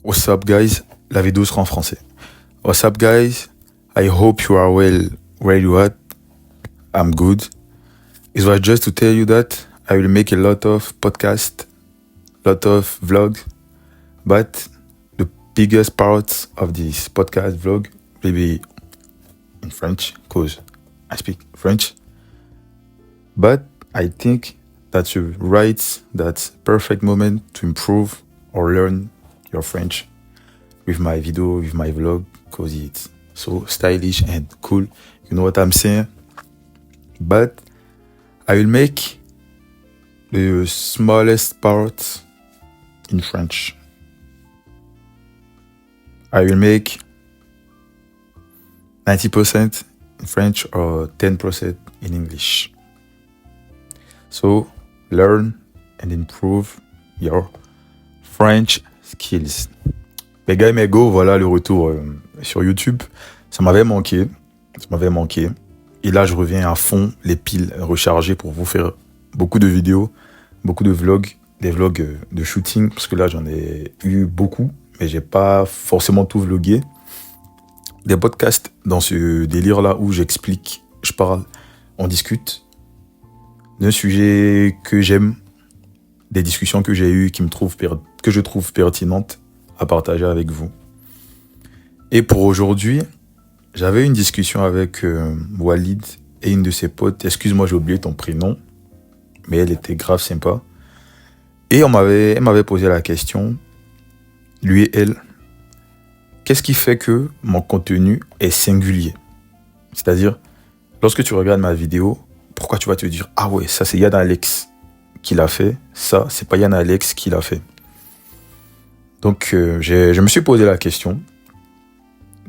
What's up, guys? La vidéo sera en français. What's up, guys? I hope you are well where you are. I'm good. It was just to tell you that I will make a lot of podcasts, lot of vlogs, but the biggest part of this podcast vlog will be in French, because I speak French. But I think that's that perfect moment to improve or learn your French with my video, with my vlog, because it's so stylish and cool. You know what I'm saying? But I will make the smallest part in French. I will make 90% in French or 10% in English. So learn and improve your French skills. Les gars et mes go, voilà le retour sur YouTube. Ça m'avait manqué. Et là, je reviens à fond, les piles rechargées pour vous faire beaucoup de vidéos, beaucoup de vlogs, des vlogs de shooting, parce que là, j'en ai eu beaucoup, mais j'ai pas forcément tout vlogué. Des podcasts dans ce délire-là où j'explique, je parle, on discute d'un sujet que j'aime, des discussions que j'ai eues que je trouve pertinentes à partager avec vous. Et pour aujourd'hui, j'avais une discussion avec Walid et une de ses potes. Excuse-moi, j'ai oublié ton prénom, mais elle était grave sympa. Et elle m'avait posé la question, lui et elle, qu'est-ce qui fait que mon contenu est singulier? C'est-à-dire, lorsque tu regardes ma vidéo, pourquoi tu vas te dire, ah ouais, ça c'est Yann Alex qui l'a fait, ça c'est pas Yann Alex qui l'a fait. Donc je me suis posé la question,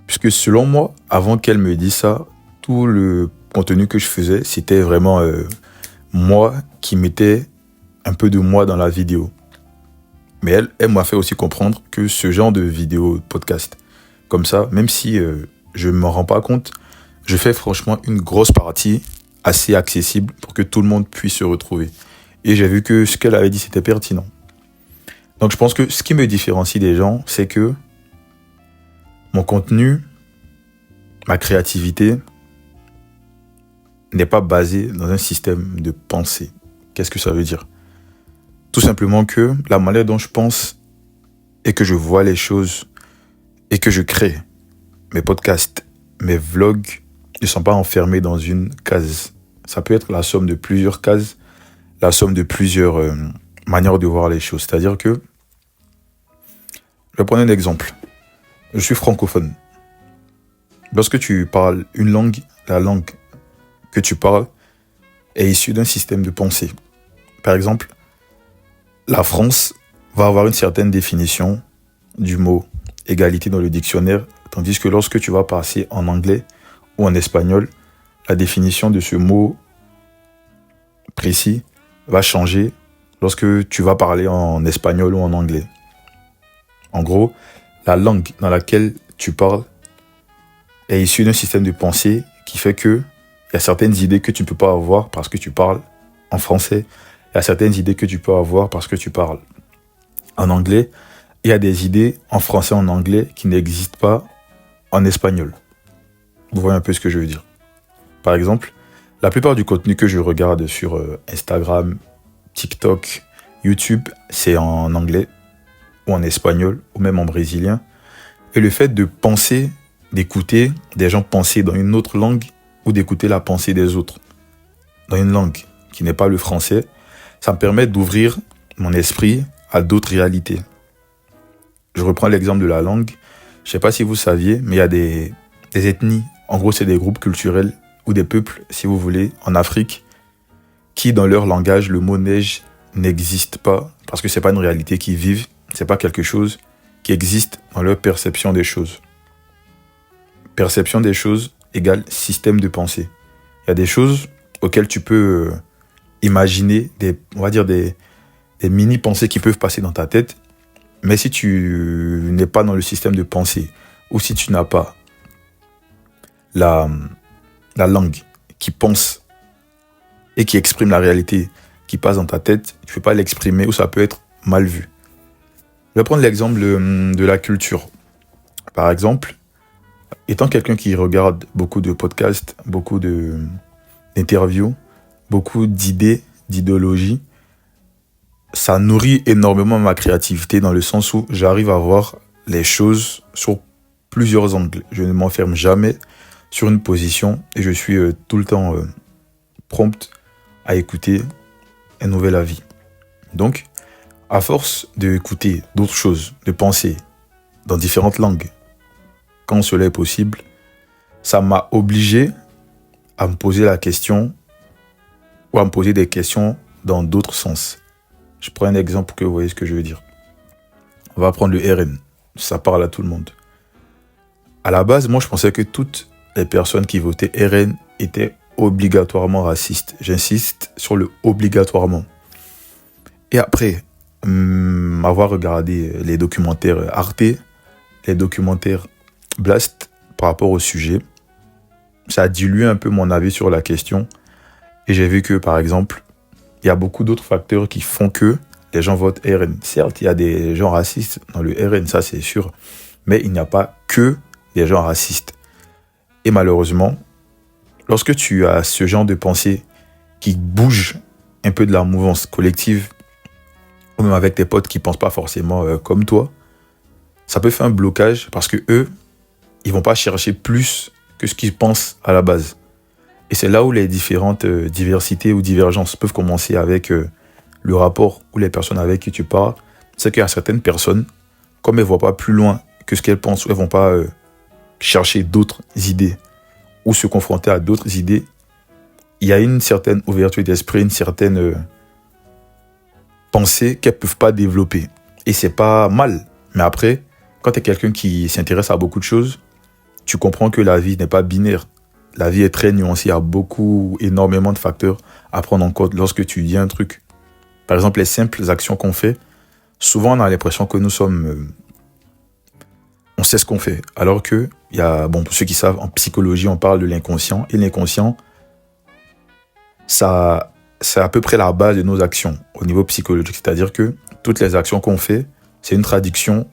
puisque selon moi, avant qu'elle me dise ça, tout le contenu que je faisais, c'était vraiment moi qui mettais un peu de moi dans la vidéo. Mais elle m'a fait aussi comprendre que ce genre de vidéo, de podcast, comme ça, même si je ne m'en rends pas compte, je fais franchement une grosse partie assez accessible pour que tout le monde puisse se retrouver. Et j'ai vu que ce qu'elle avait dit, c'était pertinent. Donc je pense que ce qui me différencie des gens, c'est que mon contenu, ma créativité n'est pas basée dans un système de pensée. Qu'est-ce que ça veut dire? Tout simplement que la manière dont je pense et que je vois les choses et que je crée mes podcasts, mes vlogs ne sont pas enfermés dans une case. Ça peut être la somme de plusieurs cases, la somme de plusieurs manières de voir les choses. C'est-à-dire que, je vais prendre un exemple. Je suis francophone. Lorsque tu parles une langue, la langue que tu parles est issue d'un système de pensée. Par exemple, la France va avoir une certaine définition du mot égalité dans le dictionnaire, tandis que lorsque tu vas passer en anglais ou en espagnol, la définition de ce mot précis va changer lorsque tu vas parler en espagnol ou en anglais. En gros, la langue dans laquelle tu parles est issue d'un système de pensée qui fait que il y a certaines idées que tu ne peux pas avoir parce que tu parles en français. Il y a certaines idées que tu peux avoir parce que tu parles en anglais. Il y a des idées en français, en anglais qui n'existent pas en espagnol. Vous voyez un peu ce que je veux dire. Par exemple, la plupart du contenu que je regarde sur Instagram, TikTok, YouTube, c'est en anglais ou en espagnol ou même en brésilien. Et le fait de penser, d'écouter des gens penser dans une autre langue ou d'écouter la pensée des autres dans une langue qui n'est pas le français, ça me permet d'ouvrir mon esprit à d'autres réalités. Je reprends l'exemple de la langue. Je ne sais pas si vous saviez, mais il y a des ethnies. En gros, c'est des groupes culturels ou des peuples, si vous voulez, en Afrique, qui, dans leur langage, le mot neige n'existe pas parce que ce n'est pas une réalité qu'ils vivent. Ce n'est pas quelque chose qui existe dans leur perception des choses. Perception des choses égale système de pensée. Il y a des choses auxquelles tu peux imaginer, on va dire des mini-pensées qui peuvent passer dans ta tête, mais si tu n'es pas dans le système de pensée, ou si tu n'as pas la langue qui pense et qui exprime la réalité qui passe dans ta tête, tu ne peux pas l'exprimer ou ça peut être mal vu. Je vais prendre l'exemple de la culture. Par exemple, étant quelqu'un qui regarde beaucoup de podcasts, beaucoup d'interviews, beaucoup d'idées, d'idéologies, ça nourrit énormément ma créativité dans le sens où j'arrive à voir les choses sur plusieurs angles. Je ne m'enferme jamais sur une position et je suis tout le temps prompt à écouter un nouvel avis. Donc, à force d'écouter d'autres choses, de penser dans différentes langues, quand cela est possible, ça m'a obligé à me poser la question ou à me poser des questions dans d'autres sens. Je prends un exemple pour que vous voyez ce que je veux dire. On va prendre le RN. Ça parle à tout le monde. À la base, moi, je pensais que toutes les personnes qui votaient RN étaient obligatoirement racistes. J'insiste sur le obligatoirement. Et après avoir regardé les documentaires Arte, les documentaires Blast par rapport au sujet, ça a dilué un peu mon avis sur la question. Et j'ai vu que, par exemple, il y a beaucoup d'autres facteurs qui font que les gens votent RN. Certes, il y a des gens racistes dans le RN, ça c'est sûr. Mais il n'y a pas que des gens racistes. Et malheureusement, lorsque tu as ce genre de pensée qui bouge un peu de la mouvance collective, ou même avec tes potes qui ne pensent pas forcément comme toi, ça peut faire un blocage parce que eux, ils vont pas chercher plus que ce qu'ils pensent à la base. Et c'est là où les différentes diversités ou divergences peuvent commencer avec le rapport ou les personnes avec qui tu parles. C'est qu'il y a certaines personnes, comme elles ne voient pas plus loin que ce qu'elles pensent, ou elles ne vont pas chercher d'autres idées ou se confronter à d'autres idées, il y a une certaine ouverture d'esprit, une certaine pensée qu'elles ne peuvent pas développer. Et c'est pas mal. Mais après, quand tu es quelqu'un qui s'intéresse à beaucoup de choses, tu comprends que la vie n'est pas binaire. La vie est très nuancée, il y a énormément de facteurs à prendre en compte lorsque tu dis un truc. Par exemple, les simples actions qu'on fait, souvent on a l'impression que nous sommes... on sait ce qu'on fait. Alors que, pour ceux qui savent, en psychologie, on parle de l'inconscient. Et l'inconscient, ça, c'est à peu près la base de nos actions au niveau psychologique. C'est-à-dire que toutes les actions qu'on fait, c'est une traduction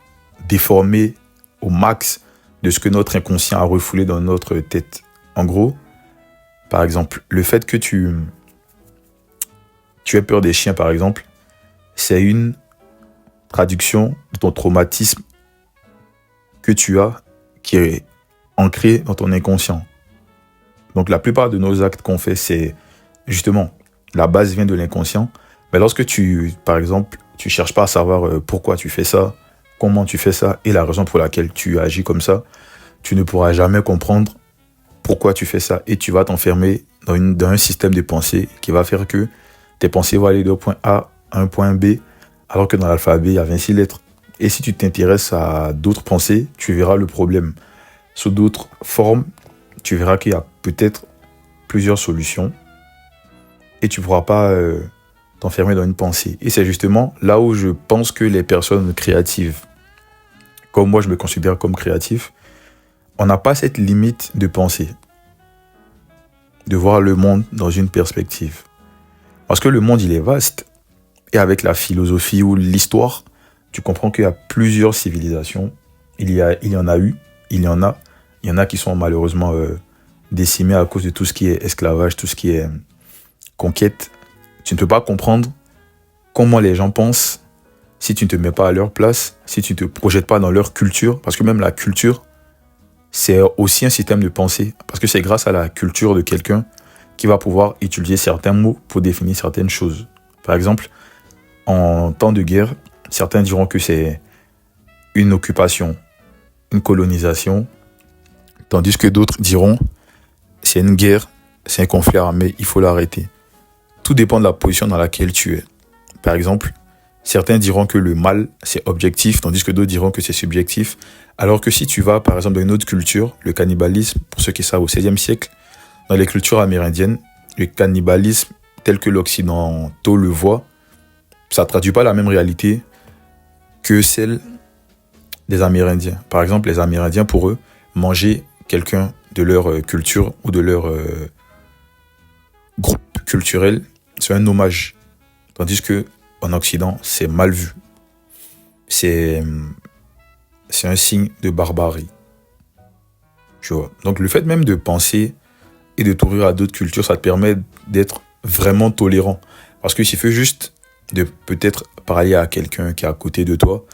déformée au max de ce que notre inconscient a refoulé dans notre tête. En gros, par exemple, le fait que tu aies peur des chiens, par exemple, c'est une traduction de ton traumatisme que tu as, qui est ancré dans ton inconscient. Donc la plupart de nos actes qu'on fait, c'est justement, la base vient de l'inconscient. Mais lorsque par exemple, tu cherches pas à savoir pourquoi tu fais ça, comment tu fais ça, et la raison pour laquelle tu agis comme ça, tu ne pourras jamais comprendre pourquoi tu fais ça. Et tu vas t'enfermer dans un système de pensée qui va faire que tes pensées vont aller d'un point A à un point B, alors que dans l'alphabet, il y a 26 lettres. Et si tu t'intéresses à d'autres pensées, tu verras le problème. Sous d'autres formes, tu verras qu'il y a peut-être plusieurs solutions et tu ne pourras pas t'enfermer dans une pensée. Et c'est justement là où je pense que les personnes créatives, comme moi je me considère comme créatif, on n'a pas cette limite de pensée, de voir le monde dans une perspective. Parce que le monde, il est vaste. Et avec la philosophie ou l'histoire, tu comprends qu'il y a plusieurs civilisations. Il y en a eu, il y en a qui sont malheureusement décimées à cause de tout ce qui est esclavage, tout ce qui est conquête. Tu ne peux pas comprendre comment les gens pensent si tu ne te mets pas à leur place, si tu ne te projettes pas dans leur culture. Parce que même la culture, c'est aussi un système de pensée. Parce que c'est grâce à la culture de quelqu'un qui va pouvoir utiliser certains mots pour définir certaines choses. Par exemple, en temps de guerre, certains diront que c'est une occupation, une colonisation, tandis que d'autres diront c'est une guerre, c'est un conflit armé, il faut l'arrêter. Tout dépend de la position dans laquelle tu es. Par exemple, certains diront que le mal, c'est objectif, tandis que d'autres diront que c'est subjectif. Alors que si tu vas, par exemple, dans une autre culture, le cannibalisme, pour ceux qui savent, au XVIe siècle, dans les cultures amérindiennes, le cannibalisme, tel que l'occidentaux le voient, ça ne traduit pas la même réalité que celle des Amérindiens. Par exemple, les Amérindiens, pour eux, manger quelqu'un de leur culture ou de leur groupe culturel, c'est un hommage. Tandis qu'en Occident, c'est mal vu. c'est, c'est un signe de barbarie. Tu vois. Donc le fait même de penser et de t'ouvrir à d'autres cultures, ça te permet d'être vraiment tolérant. Parce qu'il suffit juste de peut-être parler à quelqu'un qui est à côté de toi,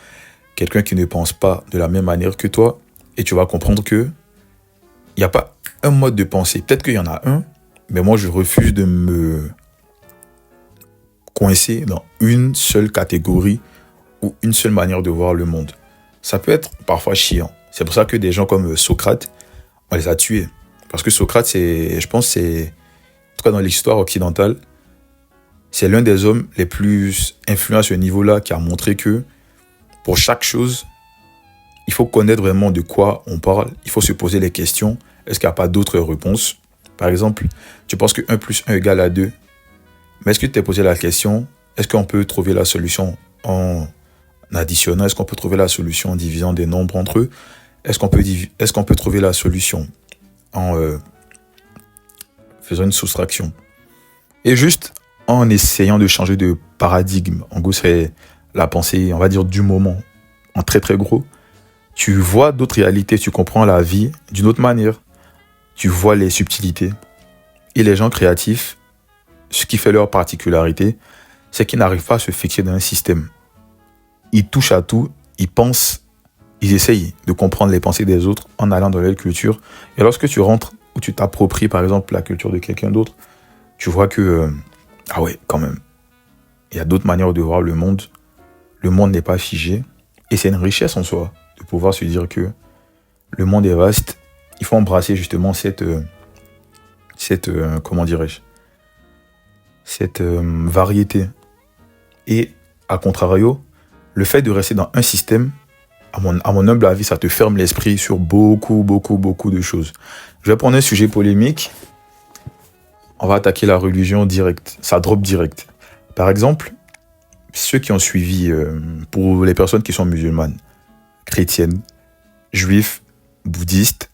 quelqu'un qui ne pense pas de la même manière que toi, et tu vas comprendre que il n'y a pas un mode de pensée. Peut-être qu'il y en a un, mais moi je refuse de me coincer dans une seule catégorie ou une seule manière de voir le monde. Ça peut être parfois chiant. C'est pour ça que des gens comme Socrate, on les a tués. Parce que Socrate, je pense, en tout cas dans l'histoire occidentale, c'est l'un des hommes les plus influents à ce niveau-là qui a montré que pour chaque chose, il faut connaître vraiment de quoi on parle. Il faut se poser les questions. Est-ce qu'il n'y a pas d'autres réponses? Par exemple, tu penses que 1 plus 1 égale à 2. Mais est-ce que tu t'es posé la question, est-ce qu'on peut trouver la solution en additionnant? Est-ce qu'on peut trouver la solution en divisant des nombres entre eux? Est-ce qu'on peut trouver la solution en faisant une soustraction? Et juste en essayant de changer de paradigme. En gros, c'est la pensée, on va dire, du moment. En très très gros. Tu vois d'autres réalités, tu comprends la vie d'une autre manière. Tu vois les subtilités. Et les gens créatifs, ce qui fait leur particularité, c'est qu'ils n'arrivent pas à se fixer dans un système. Ils touchent à tout, ils pensent, ils essayent de comprendre les pensées des autres en allant dans leur culture. Et lorsque tu rentres ou tu t'appropries par exemple la culture de quelqu'un d'autre, tu vois que, ah ouais, quand même, il y a d'autres manières de voir le monde. Le monde n'est pas figé. Et c'est une richesse en soi de pouvoir se dire que le monde est vaste. Il faut embrasser justement cette comment dirais-je, cette variété. Et à contrario, le fait de rester dans un système, à mon humble avis, ça te ferme l'esprit sur beaucoup de choses. Je vais prendre un sujet polémique. On va attaquer la religion direct. Ça drop direct. Par exemple, ceux qui ont suivi, pour les personnes qui sont musulmanes, chrétiennes, juifs, bouddhistes,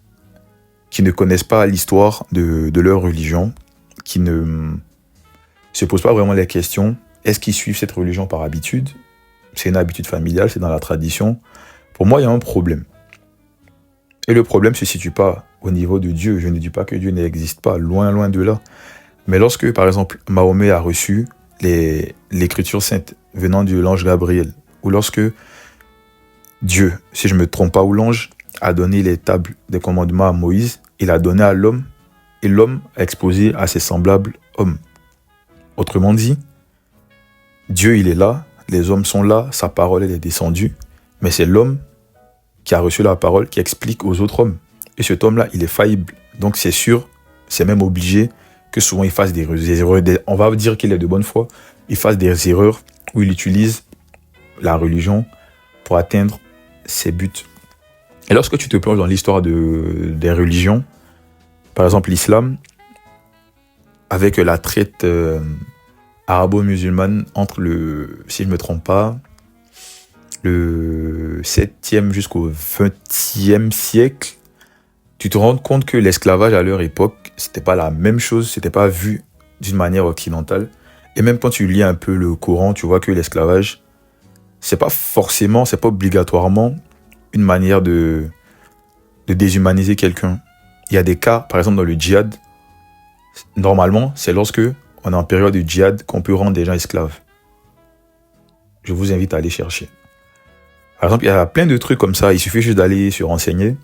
qui ne connaissent pas l'histoire de leur religion, qui ne se posent pas vraiment les questions, est-ce qu'ils suivent cette religion par habitude? C'est une habitude familiale, c'est dans la tradition. Pour moi, il y a un problème. Et le problème ne se situe pas au niveau de Dieu. Je ne dis pas que Dieu n'existe pas, loin de là. Mais lorsque, par exemple, Mahomet a reçu l'écriture sainte venant de l'ange Gabriel, ou lorsque Dieu, si je ne me trompe pas, ou l'ange a donné les tables des commandements à Moïse, il a donné à l'homme, et l'homme a exposé à ses semblables hommes. Autrement dit, Dieu, il est là, les hommes sont là, sa parole, elle est descendue, mais c'est l'homme qui a reçu la parole qui explique aux autres hommes. Et cet homme-là, il est faillible. Donc c'est sûr, c'est même obligé que souvent il fasse des erreurs. On va dire qu'il est de bonne foi, il fasse des erreurs où il utilise la religion pour atteindre ses buts. Et lorsque tu te plonges dans l'histoire des religions, par exemple l'islam, avec la traite arabo-musulmane entre si je ne me trompe pas, le 7e jusqu'au 20e siècle, tu te rends compte que l'esclavage à leur époque, c'était pas la même chose, c'était pas vu d'une manière occidentale. Et même quand tu lis un peu le Coran, tu vois que l'esclavage, c'est pas obligatoirement une manière de déshumaniser quelqu'un. Il y a des cas, par exemple dans le djihad, normalement, c'est lorsque on est en période de djihad qu'on peut rendre des gens esclaves. Je vous invite à aller chercher. Par exemple, il y a plein de trucs comme ça, il suffit juste d'aller se renseigner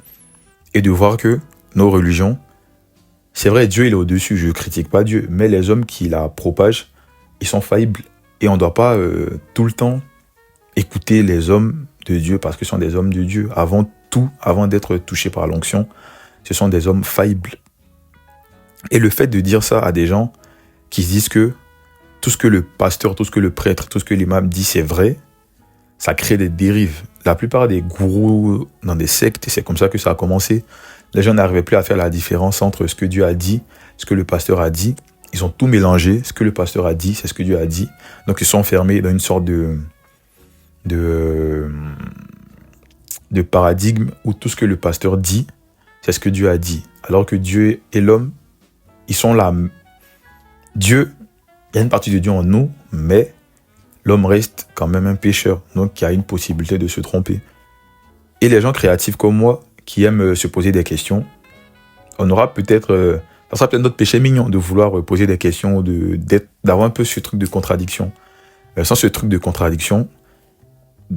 et de voir que nos religions, c'est vrai, Dieu il est au-dessus, je ne critique pas Dieu, mais les hommes qui la propagent, ils sont faillibles. Et on ne doit pas tout le temps écouter les hommes de Dieu parce que ce sont des hommes de Dieu. Avant tout, avant d'être touchés par l'onction, ce sont des hommes faillibles. Et le fait de dire ça à des gens qui se disent que tout ce que le pasteur, tout ce que le prêtre, tout ce que l'imam dit, c'est vrai, ça crée des dérives. La plupart des gourous dans des sectes, c'est comme ça que ça a commencé. Les gens n'arrivaient plus à faire la différence entre ce que Dieu a dit, ce que le pasteur a dit. Ils ont tout mélangé. Ce que le pasteur a dit, c'est ce que Dieu a dit. Donc ils sont enfermés dans une sorte de paradigme où tout ce que le pasteur dit, c'est ce que Dieu a dit. Alors que Dieu et l'homme, ils sont là. Dieu, il y a une partie de Dieu en nous, mais l'homme reste quand même un pécheur, donc il y a une possibilité de se tromper. Et les gens créatifs comme moi, qui aiment se poser des questions, on aura peut-être, ça sera peut-être notre péché mignon de vouloir poser des questions, d'avoir un peu ce truc de contradiction. Sans ce truc de contradiction,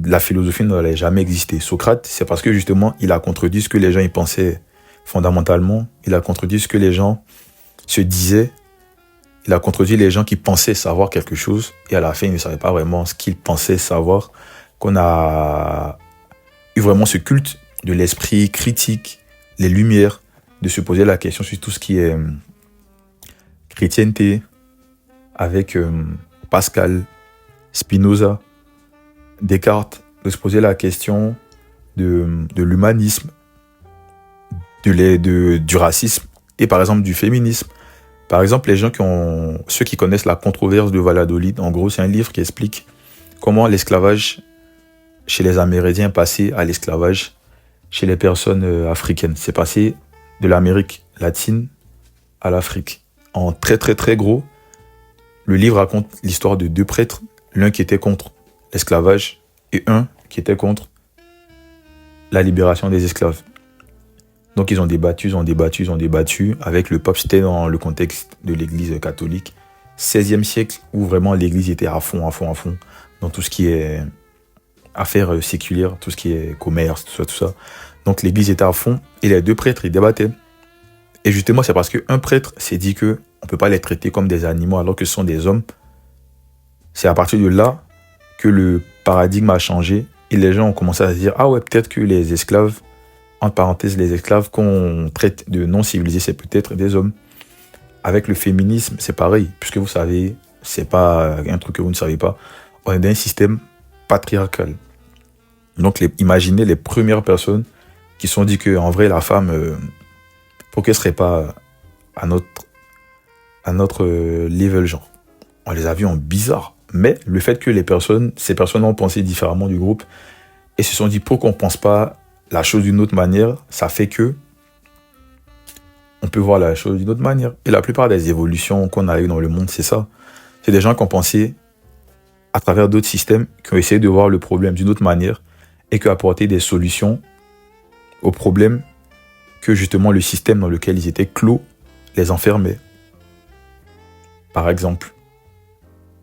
la philosophie n'aurait jamais existé. Socrate, c'est parce que justement, il a contredit ce que les gens y pensaient fondamentalement, il a contredit ce que les gens se disaient, il a contredit les gens qui pensaient savoir quelque chose, et à la fin, ils ne savaient pas vraiment ce qu'ils pensaient savoir, qu'on a eu vraiment ce culte de l'esprit critique, les lumières, de se poser la question sur tout ce qui est chrétienté, avec Pascal, Spinoza, Descartes, de se poser la question de l'humanisme, du racisme et par exemple du féminisme. Par exemple, ceux qui connaissent la controverse de Valladolid, en gros, c'est un livre qui explique comment l'esclavage chez les Amérindiens est passé à l'esclavage chez les personnes africaines. C'est passé de l'Amérique latine à l'Afrique. En très très très gros, le livre raconte l'histoire de deux prêtres, l'un qui était contre l'esclavage et un qui était contre la libération des esclaves. Donc ils ont débattu avec le pape. C'était dans le contexte de l'église catholique, 16e siècle, où vraiment l'église était à fond, dans tout ce qui est affaires séculières, tout ce qui est commerce, tout ça. Donc l'église était à fond, et les deux prêtres, ils débattaient. Et justement, c'est parce qu'un prêtre s'est dit qu'on ne peut pas les traiter comme des animaux alors que ce sont des hommes. C'est à partir de là que le paradigme a changé, et les gens ont commencé à se dire « Ah ouais, peut-être que les esclaves, entre parenthèses, les esclaves qu'on traite de non-civilisés, c'est peut-être des hommes. » Avec le féminisme, c'est pareil, puisque vous savez, c'est pas un truc que vous ne savez pas, on est dans un système patriarcal. Donc imaginez les premières personnes qui se sont dit qu'en vrai, la femme, pourquoi elle ne serait pas à notre level, genre. On les a vus en bizarre. Mais le fait que ces personnes ont pensé différemment du groupe et se sont dit pourquoi on ne pense pas la chose d'une autre manière, ça fait que on peut voir la chose d'une autre manière. Et la plupart des évolutions qu'on a eues dans le monde, c'est ça. C'est des gens qui ont pensé à travers d'autres systèmes, qui ont essayé de voir le problème d'une autre manière et qui ont apporté des solutions aux problèmes que justement le système dans lequel ils étaient clos les enfermait. Par exemple,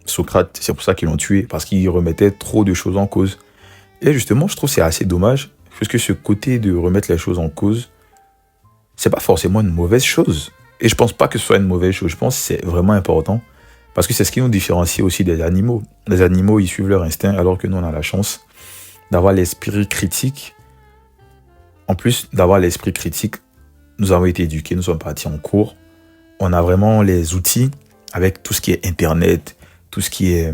Socrate, c'est pour ça qu'ils l'ont tué, parce qu'il remettait trop de choses en cause. Et justement, je trouve que c'est assez dommage, parce que ce côté de remettre les choses en cause, c'est pas forcément une mauvaise chose. Et je pense pas que ce soit une mauvaise chose, je pense que c'est vraiment important, parce que c'est ce qui nous différencie aussi des animaux. Les animaux, ils suivent leur instinct, alors que nous, on a la chance d'avoir l'esprit critique. En plus d'avoir l'esprit critique, nous avons été éduqués, nous sommes partis en cours. On a vraiment les outils avec tout ce qui est Internet, tout ce qui est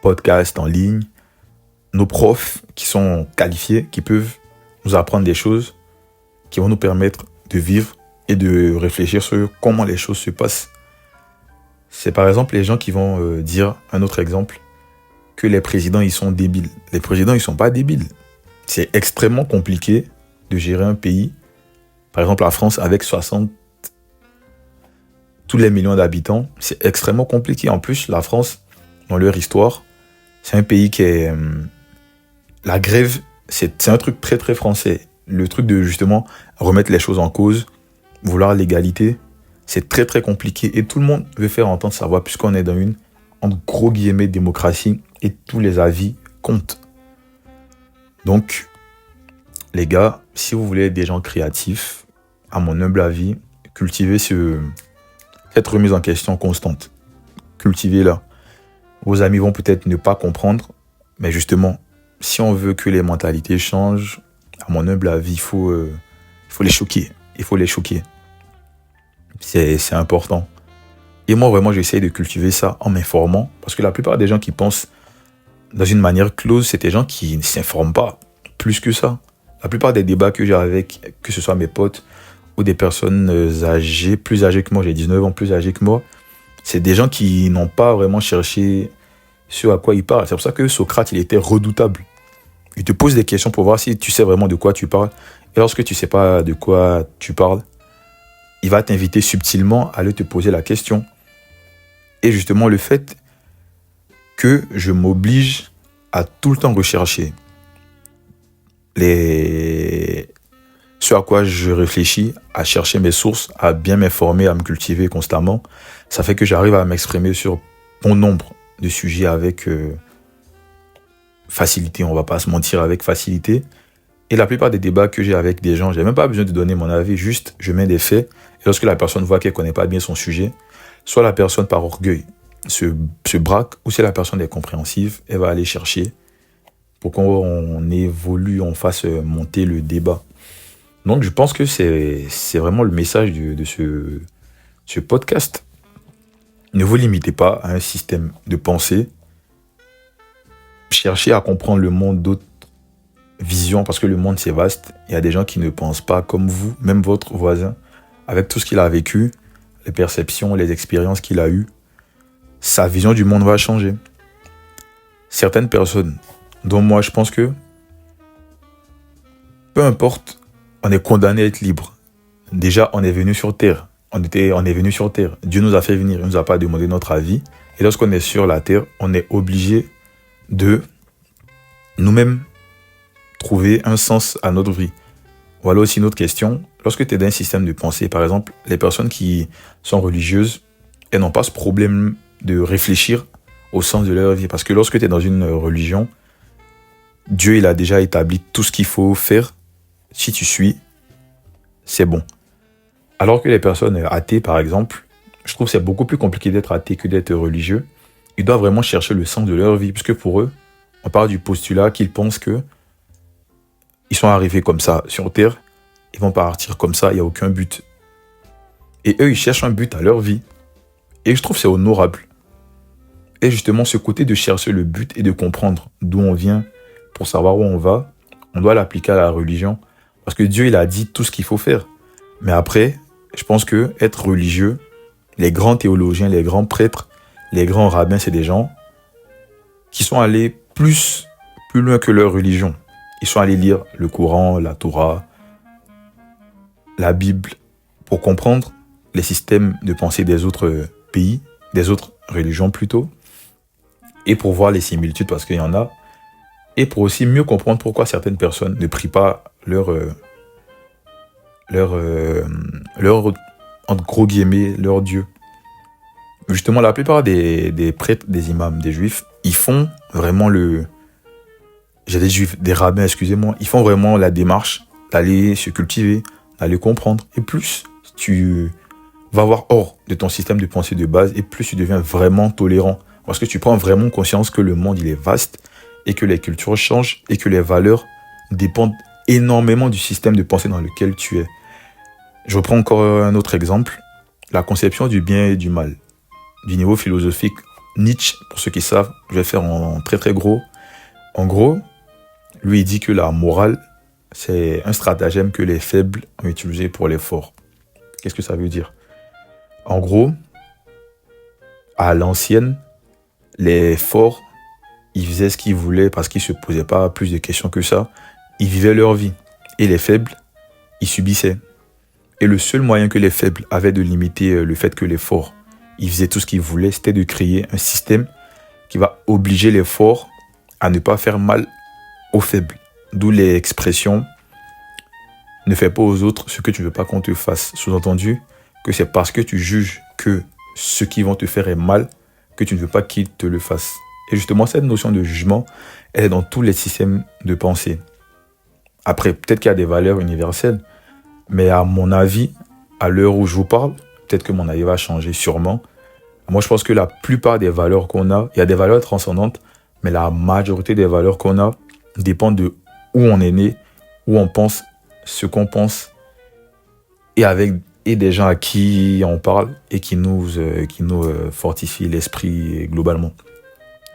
podcast en ligne. Nos profs qui sont qualifiés, qui peuvent nous apprendre des choses qui vont nous permettre de vivre et de réfléchir sur comment les choses se passent. C'est par exemple les gens qui vont dire, un autre exemple, que les présidents, ils sont débiles. Les présidents, ils sont pas débiles. C'est extrêmement compliqué de gérer un pays. Par exemple, la France, avec tous les millions d'habitants, c'est extrêmement compliqué. En plus, la France, dans leur histoire, c'est un pays qui est... la grève, c'est un truc très très français. Le truc de justement remettre les choses en cause, vouloir l'égalité, c'est très très compliqué. Et tout le monde veut faire entendre sa voix, puisqu'on est dans une, en gros guillemets, démocratie, et tous les avis comptent. Donc, les gars, si vous voulez être des gens créatifs, à mon humble avis, cultivez cette remise en question constante. Cultivez-la. Vos amis vont peut-être ne pas comprendre, mais justement, si on veut que les mentalités changent, à mon humble avis, il faut les choquer. Il faut les choquer. C'est important. Et moi, vraiment, j'essaye de cultiver ça en m'informant, parce que la plupart des gens qui pensent dans une manière close, c'est des gens qui ne s'informent pas plus que ça. La plupart des débats que j'ai avec, que ce soit mes potes ou des personnes âgées, plus âgées que moi, j'ai 19 ans, plus âgées que moi, c'est des gens qui n'ont pas vraiment cherché ce à quoi ils parlent. C'est pour ça que Socrate, il était redoutable. Il te pose des questions pour voir si tu sais vraiment de quoi tu parles. Et lorsque tu ne sais pas de quoi tu parles, il va t'inviter subtilement à aller te poser la question. Et justement, le fait que je m'oblige à tout le temps rechercher ce à quoi je réfléchis, à chercher mes sources, à bien m'informer, à me cultiver constamment. Ça fait que j'arrive à m'exprimer sur bon nombre de sujets avec facilité, on va pas se mentir, avec facilité. Et la plupart des débats que j'ai avec des gens, j'ai même pas besoin de donner mon avis, juste je mets des faits. Et lorsque la personne voit qu'elle connaît pas bien son sujet, soit la personne par orgueil se braque, ou si la personne est compréhensive, elle va aller chercher pour qu'on évolue, on fasse monter le débat. Donc je pense que c'est vraiment le message de ce podcast. Ne vous limitez pas à un système de pensée. Cherchez à comprendre le monde d'autres visions, parce que le monde c'est vaste. Il y a des gens qui ne pensent pas comme vous, même votre voisin, avec tout ce qu'il a vécu, les perceptions, les expériences qu'il a eues, sa vision du monde va changer. Certaines personnes, dont moi je pense que, peu importe, on est condamné à être libre. Déjà, on est venu sur Terre. On est venu sur Terre. Dieu nous a fait venir. Il ne nous a pas demandé notre avis. Et lorsqu'on est sur la Terre, on est obligé de nous-mêmes trouver un sens à notre vie. Voilà aussi une autre question. Lorsque tu es dans un système de pensée, par exemple, les personnes qui sont religieuses, elles n'ont pas ce problème de réfléchir au sens de leur vie. Parce que lorsque tu es dans une religion, Dieu il a déjà établi tout ce qu'il faut faire. Si tu suis, c'est bon. Alors que les personnes athées, par exemple, je trouve que c'est beaucoup plus compliqué d'être athée que d'être religieux. Ils doivent vraiment chercher le sens de leur vie, puisque pour eux, on part du postulat qu'ils pensent que ils sont arrivés comme ça sur Terre, ils vont partir comme ça, il n'y a aucun but. Et eux, ils cherchent un but à leur vie. Et je trouve que c'est honorable. Et justement, ce côté de chercher le but et de comprendre d'où on vient pour savoir où on va, on doit l'appliquer à la religion. Parce que Dieu, il a dit tout ce qu'il faut faire. Mais après, je pense que être religieux, les grands théologiens, les grands prêtres, les grands rabbins, c'est des gens qui sont allés plus loin que leur religion. Ils sont allés lire le Coran, la Torah, la Bible, pour comprendre les systèmes de pensée des autres pays, des autres religions plutôt, et pour voir les similitudes, parce qu'il y en a, et pour aussi mieux comprendre pourquoi certaines personnes ne prient pas leur entre gros guillemets, leur Dieu. Justement, la plupart des prêtres, des imams, des juifs, ils font vraiment des rabbins, excusez-moi, ils font vraiment la démarche d'aller se cultiver, d'aller comprendre. Et plus tu vas voir hors de ton système de pensée de base, et plus tu deviens vraiment tolérant. Parce que tu prends vraiment conscience que le monde, il est vaste, et que les cultures changent, et que les valeurs dépendent énormément du système de pensée dans lequel tu es. Je reprends encore un autre exemple, la conception du bien et du mal. Du niveau philosophique, Nietzsche, pour ceux qui savent, je vais faire en très très gros. En gros, lui il dit que la morale, c'est un stratagème que les faibles ont utilisé pour les forts. Qu'est-ce que ça veut dire? En gros, à l'ancienne, les forts, ils faisaient ce qu'ils voulaient parce qu'ils ne se posaient pas plus de questions que ça. Ils vivaient leur vie. Et les faibles, ils subissaient. Et le seul moyen que les faibles avaient de limiter le fait que les forts, ils faisaient tout ce qu'ils voulaient, c'était de créer un système qui va obliger les forts à ne pas faire mal aux faibles. D'où l'expression « ne fais pas aux autres ce que tu ne veux pas qu'on te fasse ». Sous-entendu que c'est parce que tu juges que ce qu'ils vont te faire est mal que tu ne veux pas qu'ils te le fassent. Et justement, cette notion de jugement, elle est dans tous les systèmes de pensée. Après, peut-être qu'il y a des valeurs universelles, mais à mon avis, à l'heure où je vous parle, peut-être que mon avis va changer sûrement. Moi, je pense que la plupart des valeurs qu'on a, il y a des valeurs transcendantes, mais la majorité des valeurs qu'on a dépendent de où on est né, où on pense, ce qu'on pense, et des gens à qui on parle et qui nous fortifient l'esprit globalement.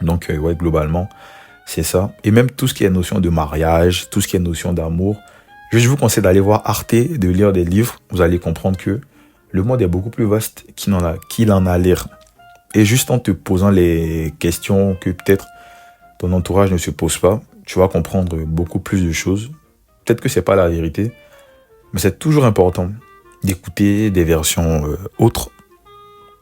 Donc, ouais, globalement, c'est ça. Et même tout ce qui est notion de mariage, tout ce qui est notion d'amour, je vous conseille d'aller voir Arte, de lire des livres. Vous allez comprendre que le monde est beaucoup plus vaste qu'il en a l'air. Et juste en te posant les questions que peut-être ton entourage ne se pose pas, tu vas comprendre beaucoup plus de choses. Peut-être que c'est pas la vérité, mais c'est toujours important d'écouter des versions autres,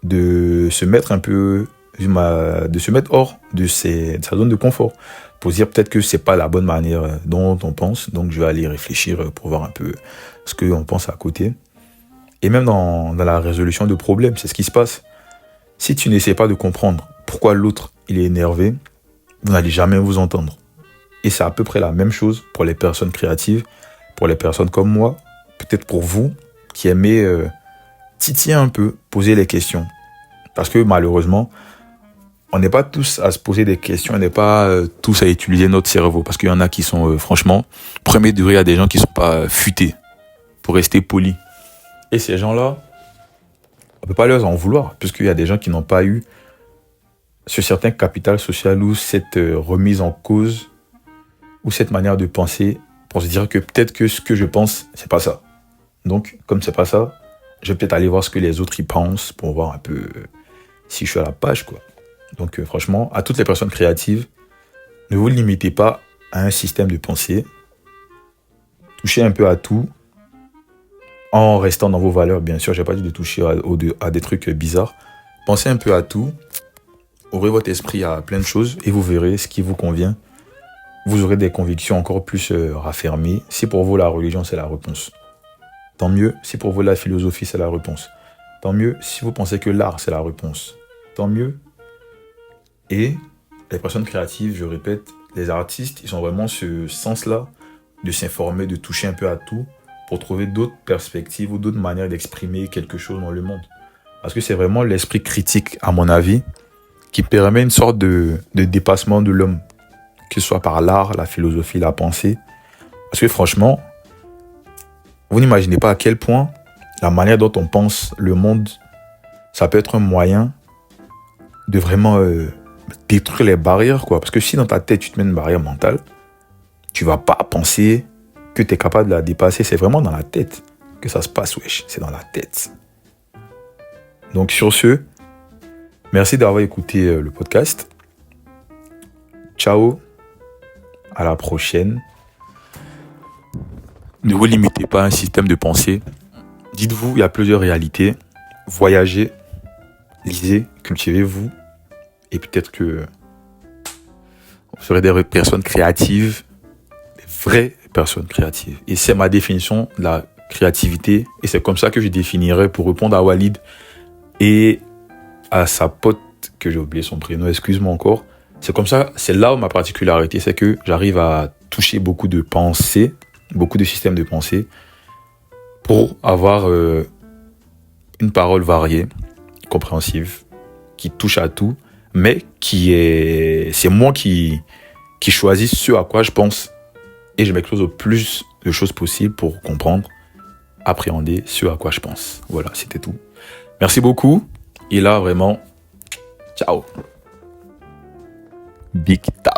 de se mettre un peu de se mettre hors de sa zone de confort. Pour se dire peut-être que c'est pas la bonne manière dont on pense, donc je vais aller réfléchir pour voir un peu ce qu'on pense à côté. Et même dans la résolution de problèmes, c'est ce qui se passe. Si tu n'essaies pas de comprendre pourquoi l'autre il est énervé, vous n'allez jamais vous entendre. Et c'est à peu près la même chose pour les personnes créatives, pour les personnes comme moi, peut-être pour vous qui aimez titiller un peu, poser les questions. Parce que malheureusement, on n'est pas tous à se poser des questions, on n'est pas tous à utiliser notre cerveau. Parce qu'il y en a qui sont, franchement, premier degré, il y a des gens qui ne sont pas futés, pour rester polis. Et ces gens-là, on ne peut pas leur en vouloir, puisqu'il y a des gens qui n'ont pas eu ce certain capital social ou cette remise en cause, ou cette manière de penser, pour se dire que peut-être que ce que je pense, c'est pas ça. Donc, comme c'est pas ça, je vais peut-être aller voir ce que les autres y pensent, pour voir un peu si je suis à la page, quoi. Donc franchement, à toutes les personnes créatives, ne vous limitez pas à un système de pensée. Touchez un peu à tout, en restant dans vos valeurs, bien sûr. Je n'ai pas dit de toucher à des trucs bizarres. Pensez un peu à tout, ouvrez votre esprit à plein de choses et vous verrez ce qui vous convient. Vous aurez des convictions encore plus raffermies. Si pour vous la religion c'est la réponse, tant mieux. Si pour vous la philosophie c'est la réponse, tant mieux. Si vous pensez que l'art c'est la réponse, tant mieux. Et les personnes créatives, je répète, les artistes, ils ont vraiment ce sens-là de s'informer, de toucher un peu à tout pour trouver d'autres perspectives ou d'autres manières d'exprimer quelque chose dans le monde. Parce que c'est vraiment l'esprit critique, à mon avis, qui permet une sorte de dépassement de l'homme, que ce soit par l'art, la philosophie, la pensée. Parce que franchement, vous n'imaginez pas à quel point la manière dont on pense le monde, ça peut être un moyen de vraiment détruire les barrières, quoi. Parce que si dans ta tête, tu te mets une barrière mentale, tu vas pas penser que tu es capable de la dépasser. C'est vraiment dans la tête que ça se passe, wesh. C'est dans la tête. Donc sur ce, merci d'avoir écouté le podcast. Ciao. À la prochaine. Ne vous limitez pas à un système de pensée. Dites-vous, il y a plusieurs réalités. Voyagez, lisez, cultivez-vous. Et peut-être que vous serez des personnes créatives, des vraies personnes créatives. Et c'est ma définition de la créativité. Et c'est comme ça que je définirais, pour répondre à Walid et à sa pote, que j'ai oublié son prénom, excuse-moi encore. C'est comme ça, c'est là où ma particularité, c'est que j'arrive à toucher beaucoup de pensées, beaucoup de systèmes de pensée, pour avoir une parole variée, compréhensive, qui touche à tout, mais c'est moi qui choisis ce à quoi je pense, et je m'expose au plus de choses possibles pour comprendre, appréhender ce à quoi je pense. Voilà, c'était tout. Merci beaucoup, et là vraiment, ciao. Big Ta.